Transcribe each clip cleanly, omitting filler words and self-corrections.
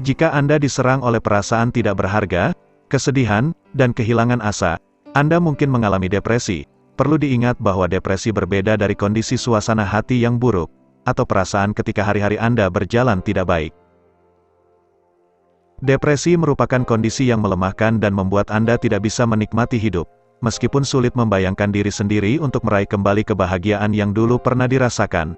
Jika Anda diserang oleh perasaan tidak berharga, kesedihan, dan kehilangan asa, Anda mungkin mengalami depresi. Perlu diingat bahwa depresi berbeda dari kondisi suasana hati yang buruk, atau perasaan ketika hari-hari Anda berjalan tidak baik. Depresi merupakan kondisi yang melemahkan dan membuat Anda tidak bisa menikmati hidup, meskipun sulit membayangkan diri sendiri untuk meraih kembali kebahagiaan yang dulu pernah dirasakan.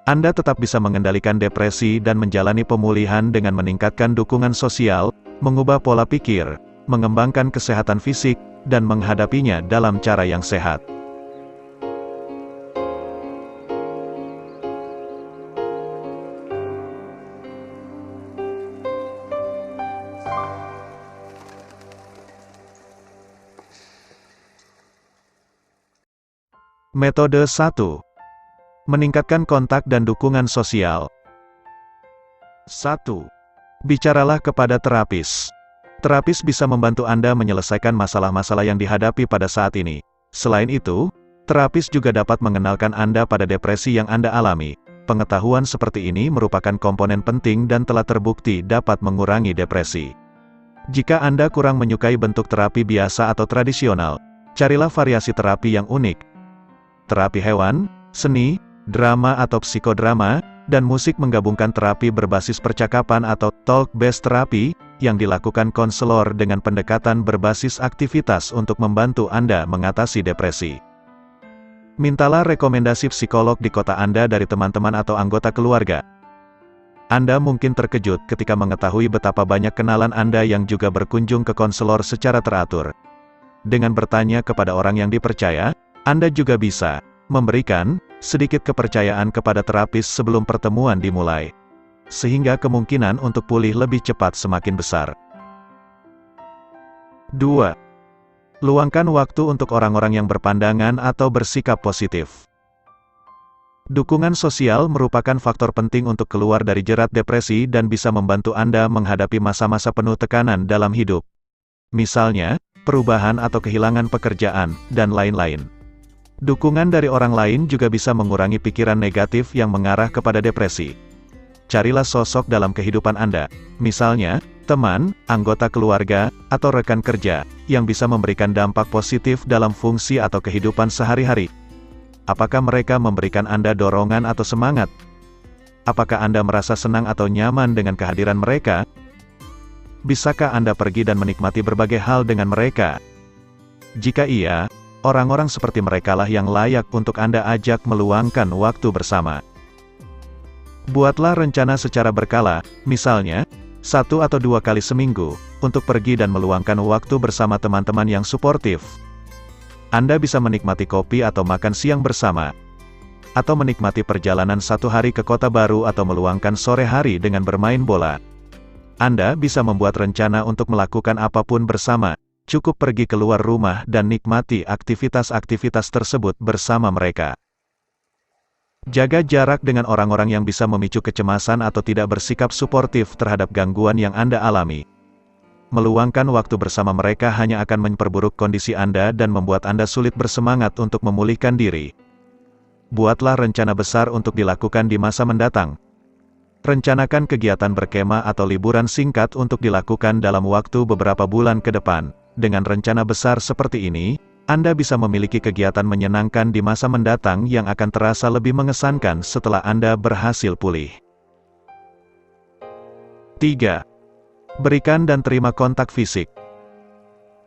Anda tetap bisa mengendalikan depresi dan menjalani pemulihan dengan meningkatkan dukungan sosial, mengubah pola pikir, mengembangkan kesehatan fisik, dan menghadapinya dalam cara yang sehat. Metode 1. Meningkatkan kontak dan dukungan sosial. 1. Bicaralah kepada terapis. Terapis bisa membantu Anda menyelesaikan masalah-masalah yang dihadapi pada saat ini. Selain itu, terapis juga dapat mengenalkan Anda pada depresi yang Anda alami. Pengetahuan seperti ini merupakan komponen penting dan telah terbukti dapat mengurangi depresi. Jika Anda kurang menyukai bentuk terapi biasa atau tradisional, carilah variasi terapi yang unik. Terapi hewan, seni, drama atau psikodrama, dan musik menggabungkan terapi berbasis percakapan atau talk-based terapi, yang dilakukan konselor dengan pendekatan berbasis aktivitas untuk membantu Anda mengatasi depresi. Mintalah rekomendasi psikolog di kota Anda dari teman-teman atau anggota keluarga. Anda mungkin terkejut ketika mengetahui betapa banyak kenalan Anda yang juga berkunjung ke konselor secara teratur. Dengan bertanya kepada orang yang dipercaya, Anda juga bisa memberikan sedikit kepercayaan kepada terapis sebelum pertemuan dimulai, sehingga kemungkinan untuk pulih lebih cepat semakin besar. 2. Luangkan waktu untuk orang-orang yang berpandangan atau bersikap positif. Dukungan sosial merupakan faktor penting untuk keluar dari jerat depresi dan bisa membantu Anda menghadapi masa-masa penuh tekanan dalam hidup. Misalnya, perubahan atau kehilangan pekerjaan, dan lain-lain. Dukungan dari orang lain juga bisa mengurangi pikiran negatif yang mengarah kepada depresi. Carilah sosok dalam kehidupan Anda, misalnya, teman, anggota keluarga, atau rekan kerja, yang bisa memberikan dampak positif dalam fungsi atau kehidupan sehari-hari. Apakah mereka memberikan Anda dorongan atau semangat? Apakah Anda merasa senang atau nyaman dengan kehadiran mereka? Bisakah Anda pergi dan menikmati berbagai hal dengan mereka? Jika iya, orang-orang seperti merekalah yang layak untuk Anda ajak meluangkan waktu bersama. Buatlah rencana secara berkala, misalnya, 1 atau 2 kali seminggu, untuk pergi dan meluangkan waktu bersama teman-teman yang suportif. Anda bisa menikmati kopi atau makan siang bersama, atau menikmati perjalanan 1 hari ke kota baru atau meluangkan sore hari dengan bermain bola. Anda bisa membuat rencana untuk melakukan apapun bersama. Cukup pergi keluar rumah dan nikmati aktivitas-aktivitas tersebut bersama mereka. Jaga jarak dengan orang-orang yang bisa memicu kecemasan atau tidak bersikap suportif terhadap gangguan yang Anda alami. Meluangkan waktu bersama mereka hanya akan memperburuk kondisi Anda dan membuat Anda sulit bersemangat untuk memulihkan diri. Buatlah rencana besar untuk dilakukan di masa mendatang. Rencanakan kegiatan berkemah atau liburan singkat untuk dilakukan dalam waktu beberapa bulan ke depan. Dengan rencana besar seperti ini, Anda bisa memiliki kegiatan menyenangkan di masa mendatang yang akan terasa lebih mengesankan setelah Anda berhasil pulih. 3. Berikan dan terima kontak fisik.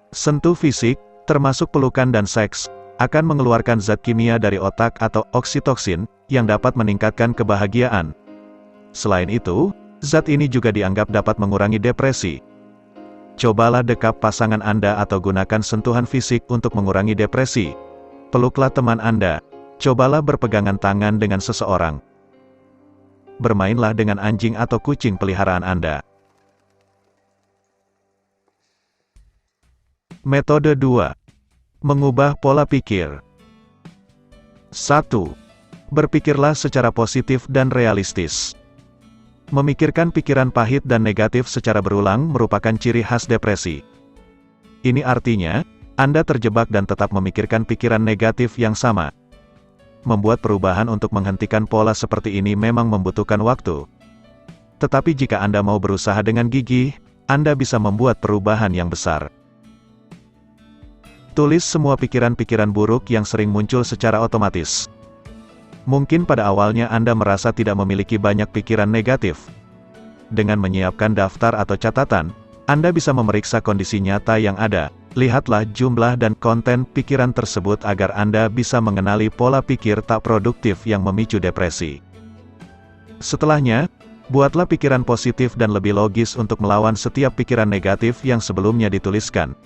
Sentuh fisik, termasuk pelukan dan seks, akan mengeluarkan zat kimia dari otak atau oksitoksin, yang dapat meningkatkan kebahagiaan. Selain itu, zat ini juga dianggap dapat mengurangi depresi. Cobalah dekap pasangan Anda atau gunakan sentuhan fisik untuk mengurangi depresi. Peluklah teman Anda. Cobalah berpegangan tangan dengan seseorang. Bermainlah dengan anjing atau kucing peliharaan Anda. Metode 2. Mengubah pola pikir. 1. Berpikirlah secara positif dan realistis. Memikirkan pikiran pahit dan negatif secara berulang merupakan ciri khas depresi. Ini artinya, Anda terjebak dan tetap memikirkan pikiran negatif yang sama. Membuat perubahan untuk menghentikan pola seperti ini memang membutuhkan waktu. Tetapi jika Anda mau berusaha dengan gigih, Anda bisa membuat perubahan yang besar. Tulis semua pikiran-pikiran buruk yang sering muncul secara otomatis. Mungkin pada awalnya Anda merasa tidak memiliki banyak pikiran negatif. Dengan menyiapkan daftar atau catatan, Anda bisa memeriksa kondisi nyata yang ada. Lihatlah jumlah dan konten pikiran tersebut agar Anda bisa mengenali pola pikir tak produktif yang memicu depresi. Setelahnya, buatlah pikiran positif dan lebih logis untuk melawan setiap pikiran negatif yang sebelumnya dituliskan.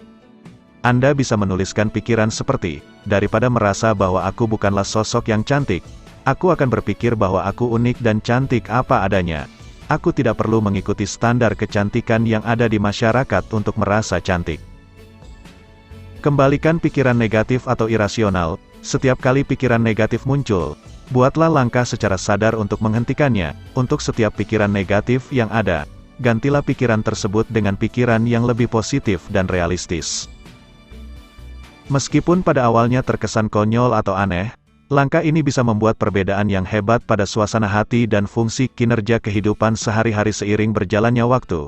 Anda bisa menuliskan pikiran seperti, daripada merasa bahwa aku bukanlah sosok yang cantik, aku akan berpikir bahwa aku unik dan cantik apa adanya. Aku tidak perlu mengikuti standar kecantikan yang ada di masyarakat untuk merasa cantik. Kembalikan pikiran negatif atau irasional. Setiap kali pikiran negatif muncul, buatlah langkah secara sadar untuk menghentikannya. Untuk setiap pikiran negatif yang ada, gantilah pikiran tersebut dengan pikiran yang lebih positif dan realistis. Meskipun pada awalnya terkesan konyol atau aneh, langkah ini bisa membuat perbedaan yang hebat pada suasana hati dan fungsi kinerja kehidupan sehari-hari seiring berjalannya waktu.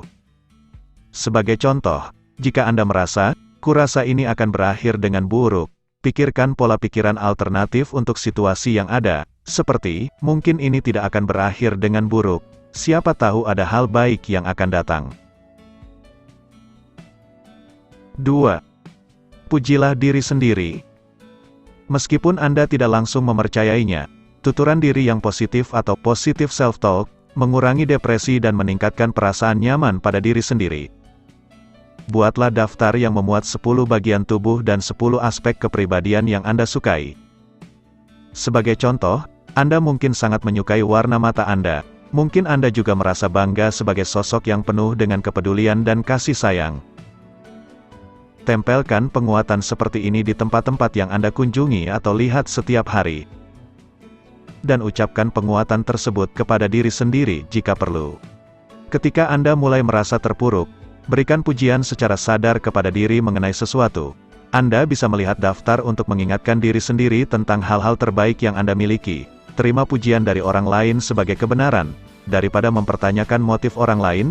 Sebagai contoh, jika Anda merasa, "Kurasa ini akan berakhir dengan buruk," pikirkan pola pikiran alternatif untuk situasi yang ada, seperti, mungkin ini tidak akan berakhir dengan buruk, siapa tahu ada hal baik yang akan datang. 2. Pujilah diri sendiri. Meskipun Anda tidak langsung mempercayainya, tuturan diri yang positif atau positive self-talk, mengurangi depresi dan meningkatkan perasaan nyaman pada diri sendiri. Buatlah daftar yang memuat 10 bagian tubuh dan 10 aspek kepribadian yang Anda sukai. Sebagai contoh, Anda mungkin sangat menyukai warna mata Anda. Mungkin Anda juga merasa bangga sebagai sosok yang penuh dengan kepedulian dan kasih sayang. Tempelkan penguatan seperti ini di tempat-tempat yang Anda kunjungi atau lihat setiap hari. Dan ucapkan penguatan tersebut kepada diri sendiri jika perlu. Ketika Anda mulai merasa terpuruk, berikan pujian secara sadar kepada diri mengenai sesuatu. Anda bisa melihat daftar untuk mengingatkan diri sendiri tentang hal-hal terbaik yang Anda miliki. Terima pujian dari orang lain sebagai kebenaran. Daripada mempertanyakan motif orang lain,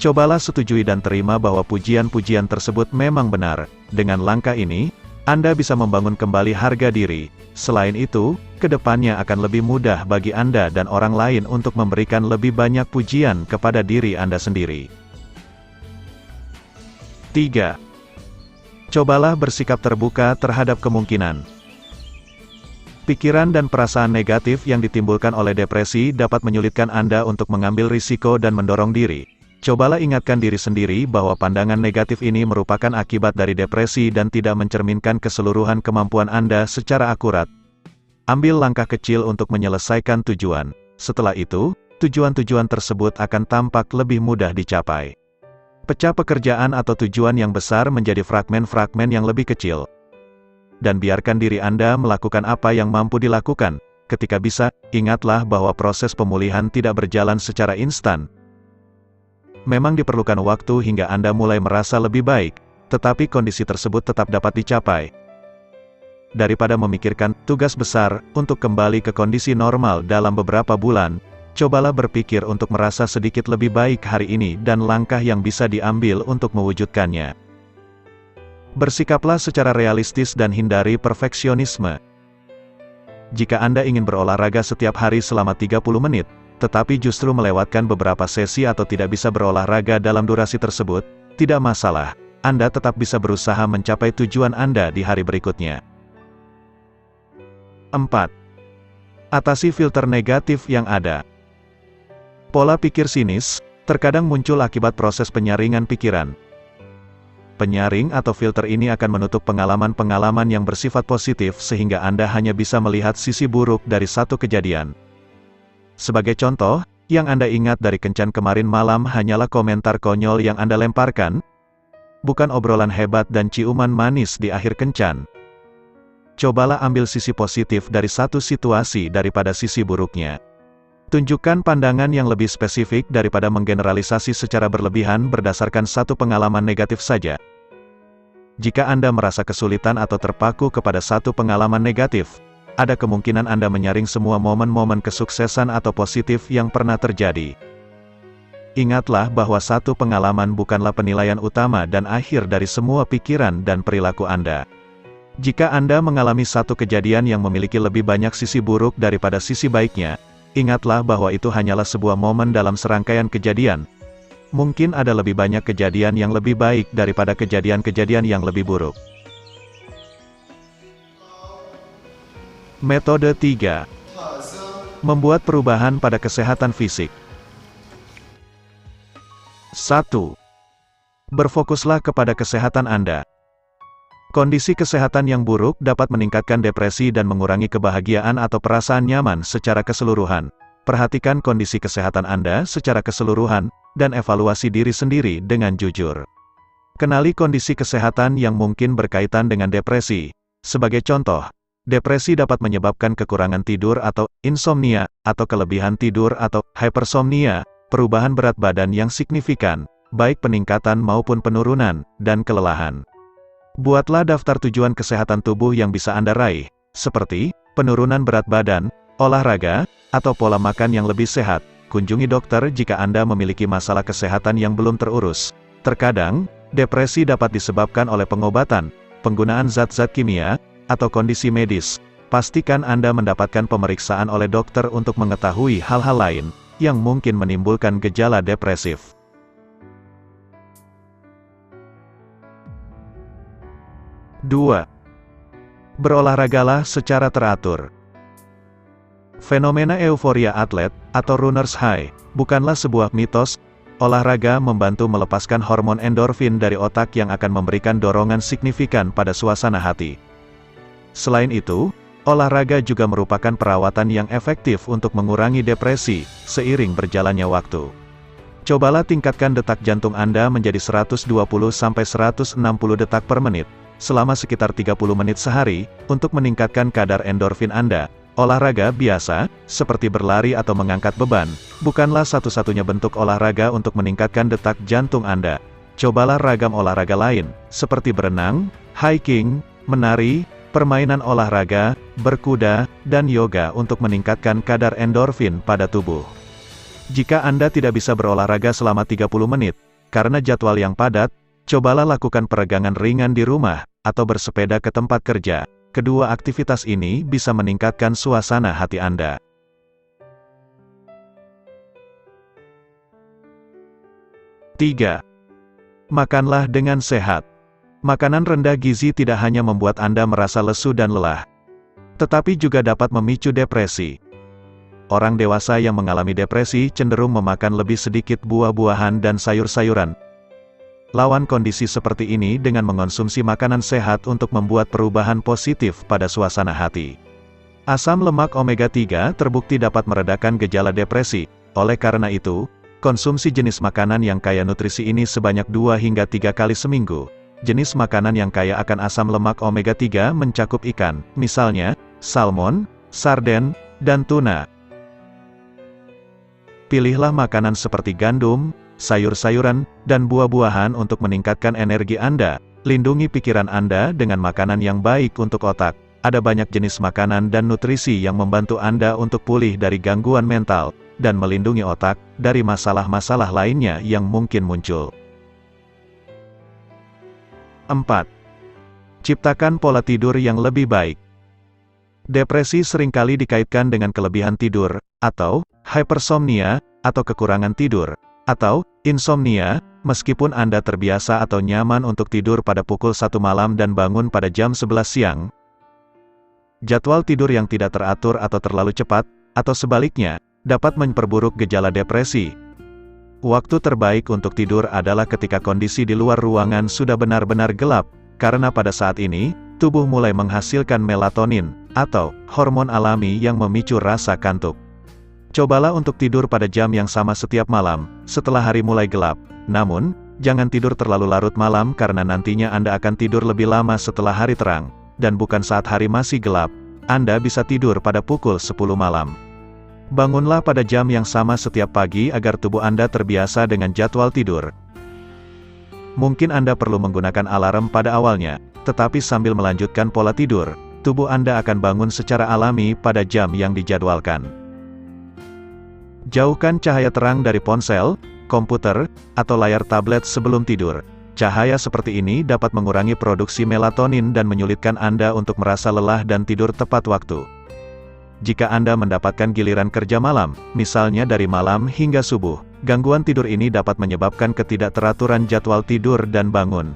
cobalah setujui dan terima bahwa pujian-pujian tersebut memang benar. Dengan langkah ini, Anda bisa membangun kembali harga diri. Selain itu, kedepannya akan lebih mudah bagi Anda dan orang lain untuk memberikan lebih banyak pujian kepada diri Anda sendiri. 3. Cobalah bersikap terbuka terhadap kemungkinan. Pikiran dan perasaan negatif yang ditimbulkan oleh depresi dapat menyulitkan Anda untuk mengambil risiko dan mendorong diri. Cobalah ingatkan diri sendiri bahwa pandangan negatif ini merupakan akibat dari depresi dan tidak mencerminkan keseluruhan kemampuan Anda secara akurat. Ambil langkah kecil untuk menyelesaikan tujuan. Setelah itu, tujuan-tujuan tersebut akan tampak lebih mudah dicapai. Pecah pekerjaan atau tujuan yang besar menjadi fragmen-fragmen yang lebih kecil. Dan biarkan diri Anda melakukan apa yang mampu dilakukan. Ketika bisa, ingatlah bahwa proses pemulihan tidak berjalan secara instan. Memang diperlukan waktu hingga Anda mulai merasa lebih baik, tetapi kondisi tersebut tetap dapat dicapai. Daripada memikirkan tugas besar untuk kembali ke kondisi normal dalam beberapa bulan, cobalah berpikir untuk merasa sedikit lebih baik hari ini dan langkah yang bisa diambil untuk mewujudkannya. Bersikaplah secara realistis dan hindari perfeksionisme. Jika Anda ingin berolahraga setiap hari selama 30 menit, tetapi justru melewatkan beberapa sesi atau tidak bisa berolahraga dalam durasi tersebut, tidak masalah. Anda tetap bisa berusaha mencapai tujuan Anda di hari berikutnya. 4. Atasi filter negatif yang ada. Pola pikir sinis terkadang muncul akibat proses penyaringan pikiran. Penyaring atau filter ini akan menutup pengalaman-pengalaman yang bersifat positif sehingga Anda hanya bisa melihat sisi buruk dari satu kejadian. Sebagai contoh, yang Anda ingat dari kencan kemarin malam hanyalah komentar konyol yang Anda lemparkan, bukan obrolan hebat dan ciuman manis di akhir kencan. Cobalah ambil sisi positif dari satu situasi daripada sisi buruknya. Tunjukkan pandangan yang lebih spesifik daripada menggeneralisasi secara berlebihan berdasarkan satu pengalaman negatif saja. Jika Anda merasa kesulitan atau terpaku kepada satu pengalaman negatif, ada kemungkinan Anda menyaring semua momen-momen kesuksesan atau positif yang pernah terjadi. ingatlah bahwa satu pengalaman bukanlah penilaian utama dan akhir dari semua pikiran dan perilaku Anda. Jika Anda mengalami satu kejadian yang memiliki lebih banyak sisi buruk daripada sisi baiknya, ingatlah bahwa itu hanyalah sebuah momen dalam serangkaian kejadian. Mungkin ada lebih banyak kejadian yang lebih baik daripada kejadian-kejadian yang lebih buruk. Metode 3. Membuat perubahan pada kesehatan fisik. 1. Berfokuslah kepada kesehatan Anda. Kondisi kesehatan yang buruk dapat meningkatkan depresi dan mengurangi kebahagiaan atau perasaan nyaman secara keseluruhan. Perhatikan kondisi kesehatan Anda secara keseluruhan, dan evaluasi diri sendiri dengan jujur. Kenali kondisi kesehatan yang mungkin berkaitan dengan depresi. Sebagai contoh, depresi dapat menyebabkan kekurangan tidur atau insomnia, atau kelebihan tidur atau hypersomnia, perubahan berat badan yang signifikan, baik peningkatan maupun penurunan, dan kelelahan. Buatlah daftar tujuan kesehatan tubuh yang bisa Anda raih, seperti penurunan berat badan, olahraga, atau pola makan yang lebih sehat. Kunjungi dokter jika Anda memiliki masalah kesehatan yang belum terurus. Terkadang, depresi dapat disebabkan oleh pengobatan, penggunaan zat-zat kimia, atau kondisi medis. Pastikan Anda mendapatkan pemeriksaan oleh dokter untuk mengetahui hal-hal lain yang mungkin menimbulkan gejala depresif. 2. Berolahragalah secara teratur. Fenomena euforia atlet, atau runner's high, bukanlah sebuah mitos. Olahraga membantu melepaskan hormon endorfin dari otak yang akan memberikan dorongan signifikan pada suasana hati. Selain itu, olahraga juga merupakan perawatan yang efektif untuk mengurangi depresi, seiring berjalannya waktu. Cobalah tingkatkan detak jantung Anda menjadi 120-160 detak per menit, selama sekitar 30 menit sehari, untuk meningkatkan kadar endorfin Anda. Olahraga biasa, seperti berlari atau mengangkat beban, bukanlah satu-satunya bentuk olahraga untuk meningkatkan detak jantung Anda. Cobalah ragam olahraga lain, seperti berenang, hiking, menari, permainan olahraga, berkuda, dan yoga untuk meningkatkan kadar endorfin pada tubuh. Jika Anda tidak bisa berolahraga selama 30 menit, karena jadwal yang padat, cobalah lakukan peregangan ringan di rumah, atau bersepeda ke tempat kerja. Kedua aktivitas ini bisa meningkatkan suasana hati Anda. 3. Makanlah dengan sehat. Makanan rendah gizi tidak hanya membuat Anda merasa lesu dan lelah, tetapi juga dapat memicu depresi. Orang dewasa yang mengalami depresi cenderung memakan lebih sedikit buah-buahan dan sayur-sayuran. Lawan kondisi seperti ini dengan mengonsumsi makanan sehat untuk membuat perubahan positif pada suasana hati. Asam lemak omega 3 terbukti dapat meredakan gejala depresi. Oleh karena itu, konsumsi jenis makanan yang kaya nutrisi ini sebanyak 2 hingga 3 kali seminggu. Jenis makanan yang kaya akan asam lemak omega 3 mencakup ikan, misalnya, salmon, sarden, dan tuna. Pilihlah makanan seperti gandum, sayur-sayuran, dan buah-buahan untuk meningkatkan energi Anda. Lindungi pikiran Anda dengan makanan yang baik untuk otak. Ada banyak jenis makanan dan nutrisi yang membantu Anda untuk pulih dari gangguan mental, dan melindungi otak dari masalah-masalah lainnya yang mungkin muncul. 4. Ciptakan pola tidur yang lebih baik. Depresi seringkali dikaitkan dengan kelebihan tidur, atau hypersomnia, atau kekurangan tidur, atau insomnia. Meskipun Anda terbiasa atau nyaman untuk tidur pada pukul 1 malam dan bangun pada jam 11 siang, jadwal tidur yang tidak teratur atau terlalu cepat, atau sebaliknya, dapat memperburuk gejala depresi. Waktu terbaik untuk tidur adalah ketika kondisi di luar ruangan sudah benar-benar gelap, karena pada saat ini, tubuh mulai menghasilkan melatonin, atau hormon alami yang memicu rasa kantuk. Cobalah untuk tidur pada jam yang sama setiap malam, setelah hari mulai gelap. Namun, jangan tidur terlalu larut malam karena nantinya Anda akan tidur lebih lama setelah hari terang, dan bukan saat hari masih gelap. Anda bisa tidur pada pukul 10 malam. Bangunlah pada jam yang sama setiap pagi agar tubuh Anda terbiasa dengan jadwal tidur. Mungkin Anda perlu menggunakan alarm pada awalnya, tetapi sambil melanjutkan pola tidur, tubuh Anda akan bangun secara alami pada jam yang dijadwalkan. Jauhkan cahaya terang dari ponsel, komputer, atau layar tablet sebelum tidur. Cahaya seperti ini dapat mengurangi produksi melatonin dan menyulitkan Anda untuk merasa lelah dan tidur tepat waktu. Jika Anda mendapatkan giliran kerja malam, misalnya dari malam hingga subuh, gangguan tidur ini dapat menyebabkan ketidakteraturan jadwal tidur dan bangun.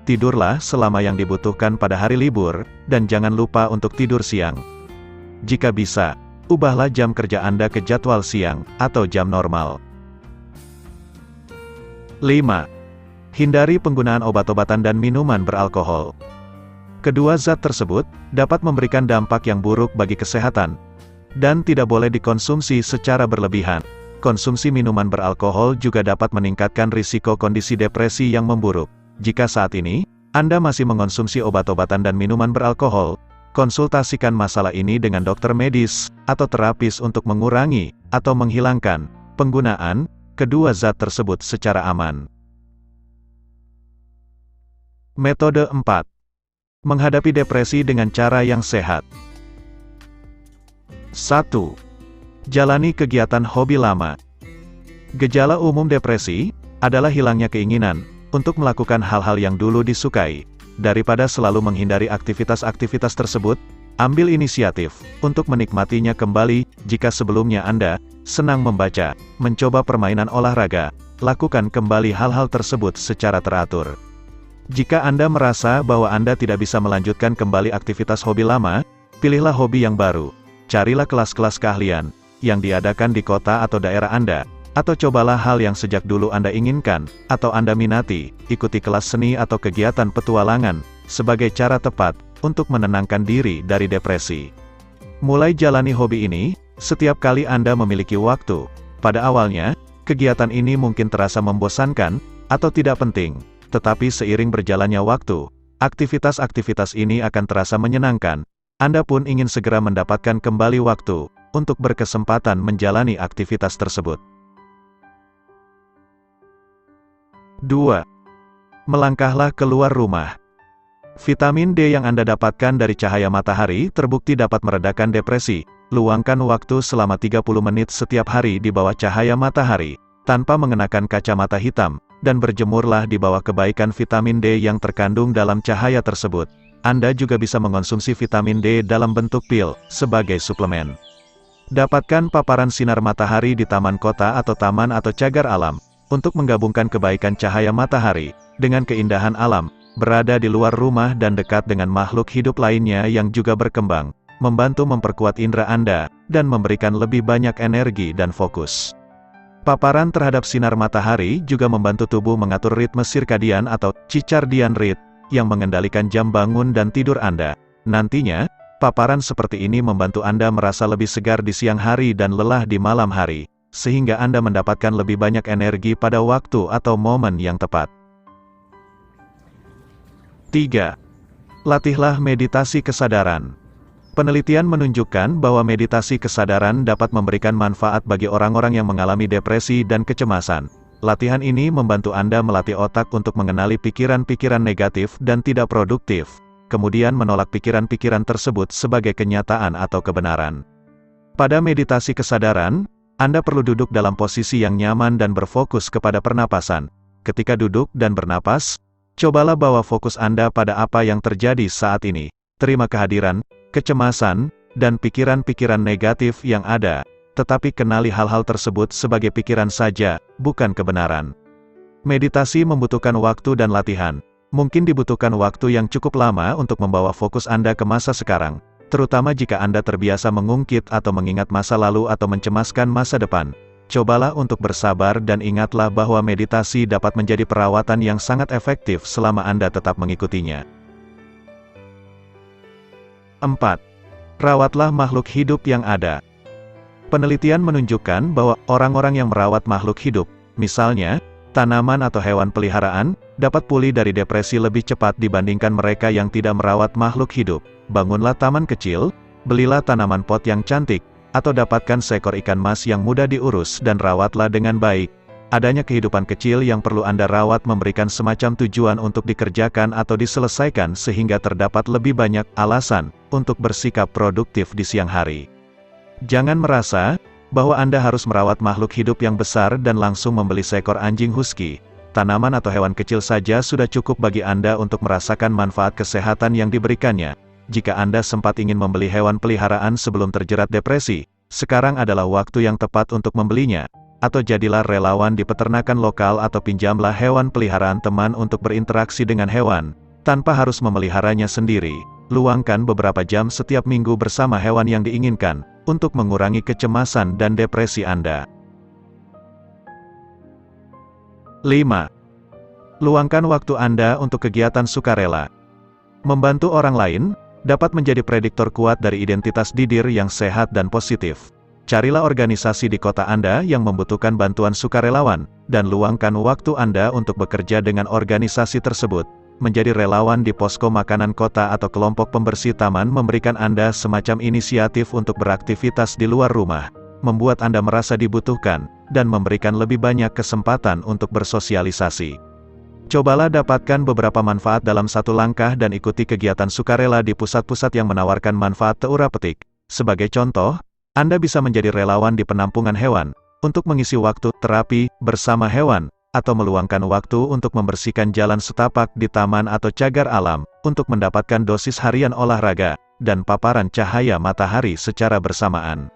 Tidurlah selama yang dibutuhkan pada hari libur, dan jangan lupa untuk tidur siang. Jika bisa, ubahlah jam kerja Anda ke jadwal siang, atau jam normal. 5. Hindari penggunaan obat-obatan dan minuman beralkohol. Kedua zat tersebut dapat memberikan dampak yang buruk bagi kesehatan, dan tidak boleh dikonsumsi secara berlebihan. Konsumsi minuman beralkohol juga dapat meningkatkan risiko kondisi depresi yang memburuk. Jika saat ini, Anda masih mengonsumsi obat-obatan dan minuman beralkohol, konsultasikan masalah ini dengan dokter medis, atau terapis untuk mengurangi, atau menghilangkan, penggunaan kedua zat tersebut secara aman. Metode 4. Menghadapi depresi dengan cara yang sehat. 1. Jalani kegiatan hobi lama. Gejala umum depresi adalah hilangnya keinginan untuk melakukan hal-hal yang dulu disukai. Daripada selalu menghindari aktivitas-aktivitas tersebut, ambil inisiatif untuk menikmatinya kembali. Jika sebelumnya Anda senang membaca, mencoba permainan olahraga, lakukan kembali hal-hal tersebut secara teratur. Jika Anda merasa bahwa Anda tidak bisa melanjutkan kembali aktivitas hobi lama, pilihlah hobi yang baru. Carilah kelas-kelas keahlian yang diadakan di kota atau daerah Anda, atau cobalah hal yang sejak dulu Anda inginkan, atau Anda minati. Ikuti kelas seni atau kegiatan petualangan, sebagai cara tepat untuk menenangkan diri dari depresi. Mulai jalani hobi ini, setiap kali Anda memiliki waktu. Pada awalnya, kegiatan ini mungkin terasa membosankan, atau tidak penting. Tetapi seiring berjalannya waktu, aktivitas-aktivitas ini akan terasa menyenangkan. Anda pun ingin segera mendapatkan kembali waktu untuk berkesempatan menjalani aktivitas tersebut. 2. Melangkahlah keluar rumah. Vitamin D yang Anda dapatkan dari cahaya matahari terbukti dapat meredakan depresi. Luangkan waktu selama 30 menit setiap hari di bawah cahaya matahari, tanpa mengenakan kacamata hitam, dan berjemurlah di bawah kebaikan vitamin D yang terkandung dalam cahaya tersebut. Anda juga bisa mengonsumsi vitamin D dalam bentuk pil, sebagai suplemen. Dapatkan paparan sinar matahari di taman kota atau taman atau cagar alam, untuk menggabungkan kebaikan cahaya matahari, dengan keindahan alam, berada di luar rumah dan dekat dengan makhluk hidup lainnya yang juga berkembang, membantu memperkuat indera Anda, dan memberikan lebih banyak energi dan fokus. Paparan terhadap sinar matahari juga membantu tubuh mengatur ritme sirkadian atau circadian rhythm, yang mengendalikan jam bangun dan tidur Anda. Nantinya, paparan seperti ini membantu Anda merasa lebih segar di siang hari dan lelah di malam hari, sehingga Anda mendapatkan lebih banyak energi pada waktu atau momen yang tepat. 3. Latihlah meditasi kesadaran. Penelitian menunjukkan bahwa meditasi kesadaran dapat memberikan manfaat bagi orang-orang yang mengalami depresi dan kecemasan. Latihan ini membantu Anda melatih otak untuk mengenali pikiran-pikiran negatif dan tidak produktif, kemudian menolak pikiran-pikiran tersebut sebagai kenyataan atau kebenaran. Pada meditasi kesadaran, Anda perlu duduk dalam posisi yang nyaman dan berfokus kepada pernapasan. Ketika duduk dan bernapas, cobalah bawa fokus Anda pada apa yang terjadi saat ini. Terima kehadiran, kecemasan, dan pikiran-pikiran negatif yang ada, tetapi kenali hal-hal tersebut sebagai pikiran saja, bukan kebenaran. Meditasi membutuhkan waktu dan latihan. Mungkin dibutuhkan waktu yang cukup lama untuk membawa fokus Anda ke masa sekarang, terutama jika Anda terbiasa mengungkit atau mengingat masa lalu atau mencemaskan masa depan. Cobalah untuk bersabar dan ingatlah bahwa meditasi dapat menjadi perawatan yang sangat efektif selama Anda tetap mengikutinya. 4. Rawatlah makhluk hidup yang ada. Penelitian menunjukkan bahwa orang-orang yang merawat makhluk hidup, misalnya tanaman atau hewan peliharaan, dapat pulih dari depresi lebih cepat dibandingkan mereka yang tidak merawat makhluk hidup. Bangunlah taman kecil, belilah tanaman pot yang cantik, atau dapatkan seekor ikan mas yang mudah diurus dan rawatlah dengan baik. Adanya kehidupan kecil yang perlu Anda rawat memberikan semacam tujuan untuk dikerjakan atau diselesaikan sehingga terdapat lebih banyak alasan untuk bersikap produktif di siang hari. Jangan merasa bahwa Anda harus merawat makhluk hidup yang besar dan langsung membeli seekor anjing husky. Tanaman atau hewan kecil saja sudah cukup bagi Anda untuk merasakan manfaat kesehatan yang diberikannya. Jika Anda sempat ingin membeli hewan peliharaan sebelum terjerat depresi, sekarang adalah waktu yang tepat untuk membelinya. Atau jadilah relawan di peternakan lokal atau pinjamlah hewan peliharaan teman untuk berinteraksi dengan hewan, tanpa harus memeliharanya sendiri. Luangkan beberapa jam setiap minggu bersama hewan yang diinginkan, untuk mengurangi kecemasan dan depresi Anda. 5. Luangkan waktu Anda untuk kegiatan sukarela. Membantu orang lain dapat menjadi prediktor kuat dari identitas diri yang sehat dan positif. Carilah organisasi di kota Anda yang membutuhkan bantuan sukarelawan, dan luangkan waktu Anda untuk bekerja dengan organisasi tersebut. Menjadi relawan di posko makanan kota atau kelompok pembersih taman memberikan Anda semacam inisiatif untuk beraktivitas di luar rumah, membuat Anda merasa dibutuhkan, dan memberikan lebih banyak kesempatan untuk bersosialisasi. Cobalah dapatkan beberapa manfaat dalam satu langkah dan ikuti kegiatan sukarela di pusat-pusat yang menawarkan manfaat terapeutik. Sebagai contoh, Anda bisa menjadi relawan di penampungan hewan, untuk mengisi waktu terapi bersama hewan, atau meluangkan waktu untuk membersihkan jalan setapak di taman atau cagar alam, untuk mendapatkan dosis harian olahraga, dan paparan cahaya matahari secara bersamaan.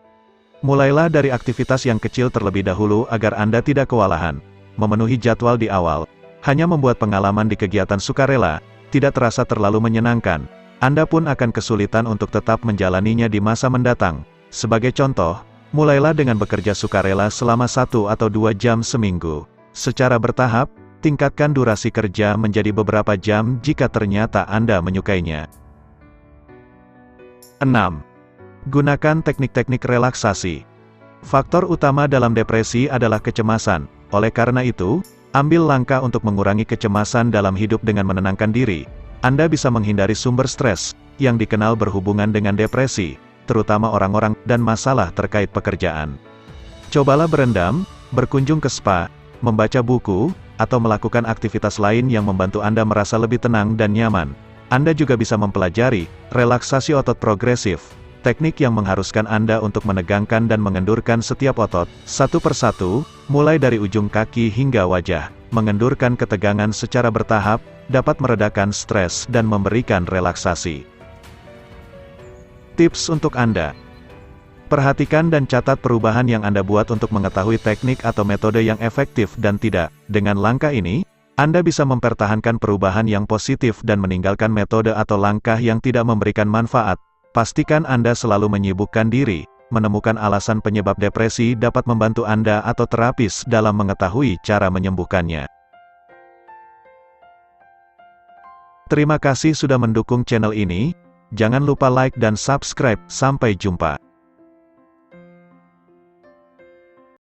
Mulailah dari aktivitas yang kecil terlebih dahulu agar Anda tidak kewalahan. Memenuhi jadwal di awal, hanya membuat pengalaman di kegiatan sukarela, tidak terasa terlalu menyenangkan. Anda pun akan kesulitan untuk tetap menjalaninya di masa mendatang. Sebagai contoh, mulailah dengan bekerja sukarela selama 1 atau 2 jam seminggu. Secara bertahap, tingkatkan durasi kerja menjadi beberapa jam jika ternyata Anda menyukainya. 6. Gunakan teknik-teknik relaksasi. Faktor utama dalam depresi adalah kecemasan. Oleh karena itu, ambil langkah untuk mengurangi kecemasan dalam hidup dengan menenangkan diri. Anda bisa menghindari sumber stres yang dikenal berhubungan dengan depresi, terutama orang-orang dan masalah terkait pekerjaan. Cobalah berendam, berkunjung ke spa, membaca buku, atau melakukan aktivitas lain yang membantu Anda merasa lebih tenang dan nyaman. Anda juga bisa mempelajari relaksasi otot progresif, teknik yang mengharuskan Anda untuk menegangkan dan mengendurkan setiap otot, satu persatu, mulai dari ujung kaki hingga wajah. Mengendurkan ketegangan secara bertahap, dapat meredakan stres dan memberikan relaksasi. Tips untuk Anda. Perhatikan dan catat perubahan yang Anda buat untuk mengetahui teknik atau metode yang efektif dan tidak. Dengan langkah ini, Anda bisa mempertahankan perubahan yang positif dan meninggalkan metode atau langkah yang tidak memberikan manfaat. Pastikan Anda selalu menyibukkan diri. Menemukan alasan penyebab depresi dapat membantu Anda atau terapis dalam mengetahui cara menyembuhkannya. Terima kasih sudah mendukung channel ini. Jangan lupa like dan subscribe. Sampai jumpa.